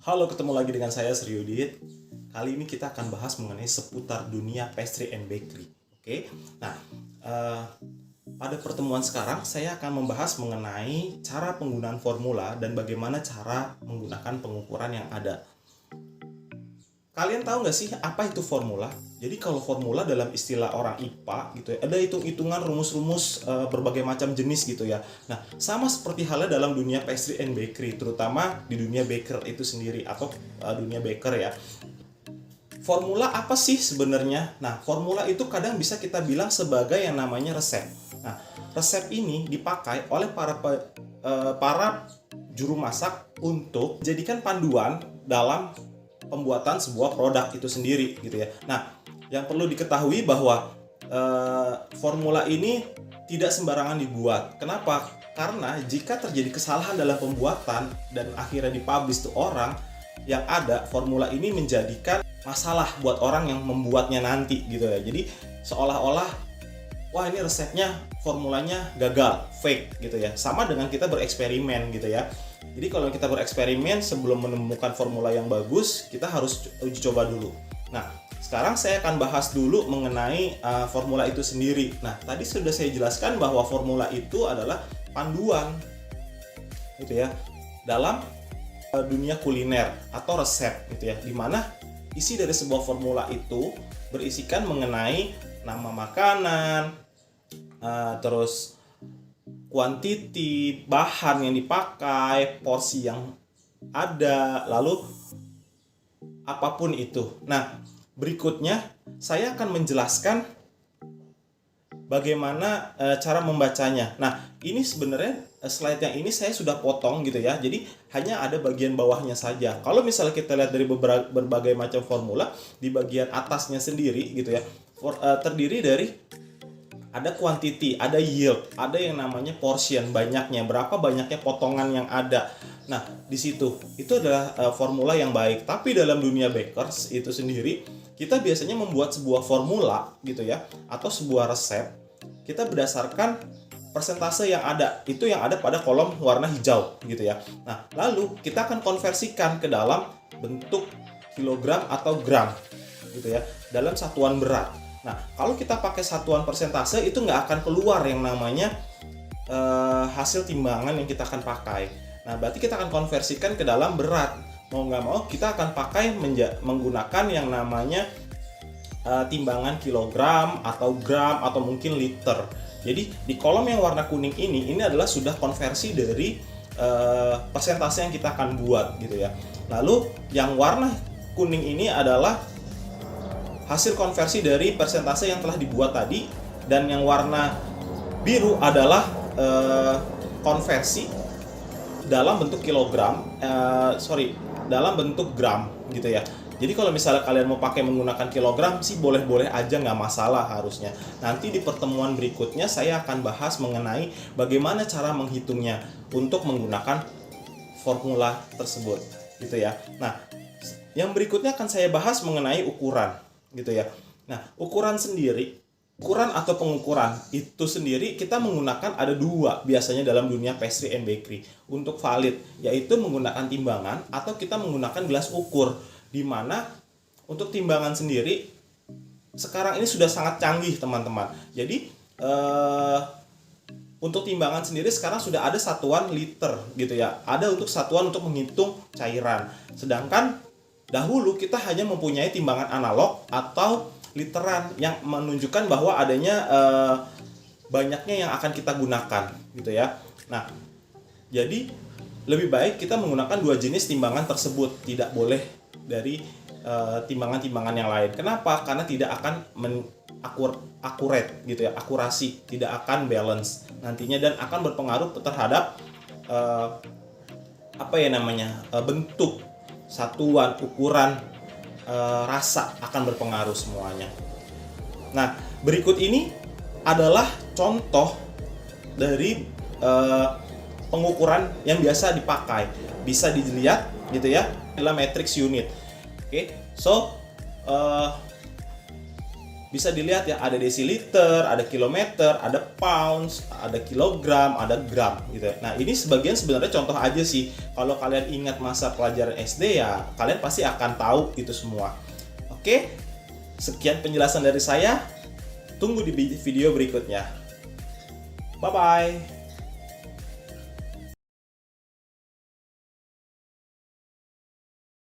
Halo, ketemu lagi dengan saya Sri Yudit. Kali ini kita akan bahas mengenai seputar dunia pastry and bakery. Oke, nah eh, pada pertemuan sekarang saya akan membahas mengenai cara penggunaan formula dan bagaimana cara menggunakan pengukuran yang ada. Kalian tahu nggak sih apa itu formula? Jadi kalau formula dalam istilah orang IPA gitu ya, ada hitung-hitungan rumus-rumus berbagai macam jenis gitu ya. Nah, sama seperti halnya dalam dunia pastry and bakery, terutama di dunia baker itu sendiri atau dunia baker ya. Formula apa sih sebenarnya? Nah, formula itu kadang bisa kita bilang sebagai yang namanya resep. Nah, resep ini dipakai oleh para juru masak untuk jadikan panduan dalam pembuatan sebuah produk itu sendiri gitu ya. Nah, yang perlu diketahui bahwa formula ini tidak sembarangan dibuat. Kenapa? Karena jika terjadi kesalahan dalam pembuatan dan akhirnya dipublish ke orang, yang ada formula ini menjadikan masalah buat orang yang membuatnya nanti gitu ya. Jadi seolah-olah wah ini resepnya formulanya gagal, fake gitu ya. Sama dengan kita bereksperimen gitu ya. Jadi kalau kita bereksperimen sebelum menemukan formula yang bagus, kita harus uji coba dulu. Nah, sekarang saya akan bahas dulu mengenai formula itu sendiri. Nah, tadi sudah saya jelaskan bahwa formula itu adalah panduan gitu ya dalam dunia kuliner atau resep gitu ya, dimana isi dari sebuah formula itu berisikan mengenai nama makanan, terus kuantiti, bahan yang dipakai, porsi yang ada, lalu apapun itu. Nah, berikutnya saya akan menjelaskan bagaimana cara membacanya. Nah, ini sebenarnya slide yang ini saya sudah potong gitu ya. Jadi hanya ada bagian bawahnya saja. Kalau misalnya kita lihat dari berbagai macam formula, di bagian atasnya sendiri gitu ya, terdiri dari ada quantity, ada yield, ada yang namanya portion, banyaknya, berapa banyaknya potongan yang ada. Nah, di situ itu adalah formula yang baik. Tapi dalam dunia bakers itu sendiri, kita biasanya membuat sebuah formula gitu ya, atau sebuah resep. Kita berdasarkan persentase yang ada, itu yang ada pada kolom warna hijau gitu ya. Nah, lalu kita akan konversikan ke dalam bentuk kilogram atau gram gitu ya, dalam satuan berat. Nah, kalau kita pakai satuan persentase itu nggak akan keluar yang namanya hasil timbangan yang kita akan pakai. Nah, berarti kita akan konversikan ke dalam berat. Mau nggak mau kita akan pakai menggunakan yang namanya timbangan kilogram atau gram atau mungkin liter. Jadi di kolom yang warna kuning ini adalah sudah konversi dari persentase yang kita akan buat gitu ya. Lalu yang warna kuning ini adalah hasil konversi dari persentase yang telah dibuat tadi, dan yang warna biru adalah konversi dalam bentuk kilogram, dalam bentuk gram gitu ya. Jadi kalau misalnya kalian mau pakai menggunakan kilogram sih boleh-boleh aja, nggak masalah harusnya. Nanti di pertemuan berikutnya saya akan bahas mengenai bagaimana cara menghitungnya untuk menggunakan formula tersebut gitu ya. Nah, yang berikutnya akan saya bahas mengenai ukuran gitu ya. Nah, ukuran atau pengukuran itu sendiri kita menggunakan ada dua biasanya dalam dunia pastry and bakery untuk valid, yaitu menggunakan timbangan atau kita menggunakan gelas ukur, di mana untuk timbangan sendiri sekarang ini sudah sangat canggih teman-teman. Jadi untuk timbangan sendiri sekarang sudah ada satuan liter gitu ya, ada untuk satuan untuk menghitung cairan. Sedangkan dahulu kita hanya mempunyai timbangan analog atau literan yang menunjukkan bahwa adanya banyaknya yang akan kita gunakan gitu ya. Nah, jadi lebih baik kita menggunakan dua jenis timbangan tersebut, tidak boleh dari timbangan-timbangan yang lain. Kenapa? Karena tidak akan akurat gitu ya, akurasi, tidak akan balance nantinya dan akan berpengaruh terhadap bentuk, satuan, ukuran, rasa akan berpengaruh semuanya. Nah, berikut ini adalah contoh dari pengukuran yang biasa dipakai. Bisa dilihat gitu ya, adalah matrix unit. Oke, so bisa dilihat ya, ada desiliter, ada kilometer, ada pounds, ada kilogram, ada gram gitu. Nah, ini sebagian sebenarnya contoh aja sih. Kalau kalian ingat masa pelajaran SD ya, kalian pasti akan tahu itu semua. Oke, sekian penjelasan dari saya. Tunggu di video berikutnya. Bye-bye.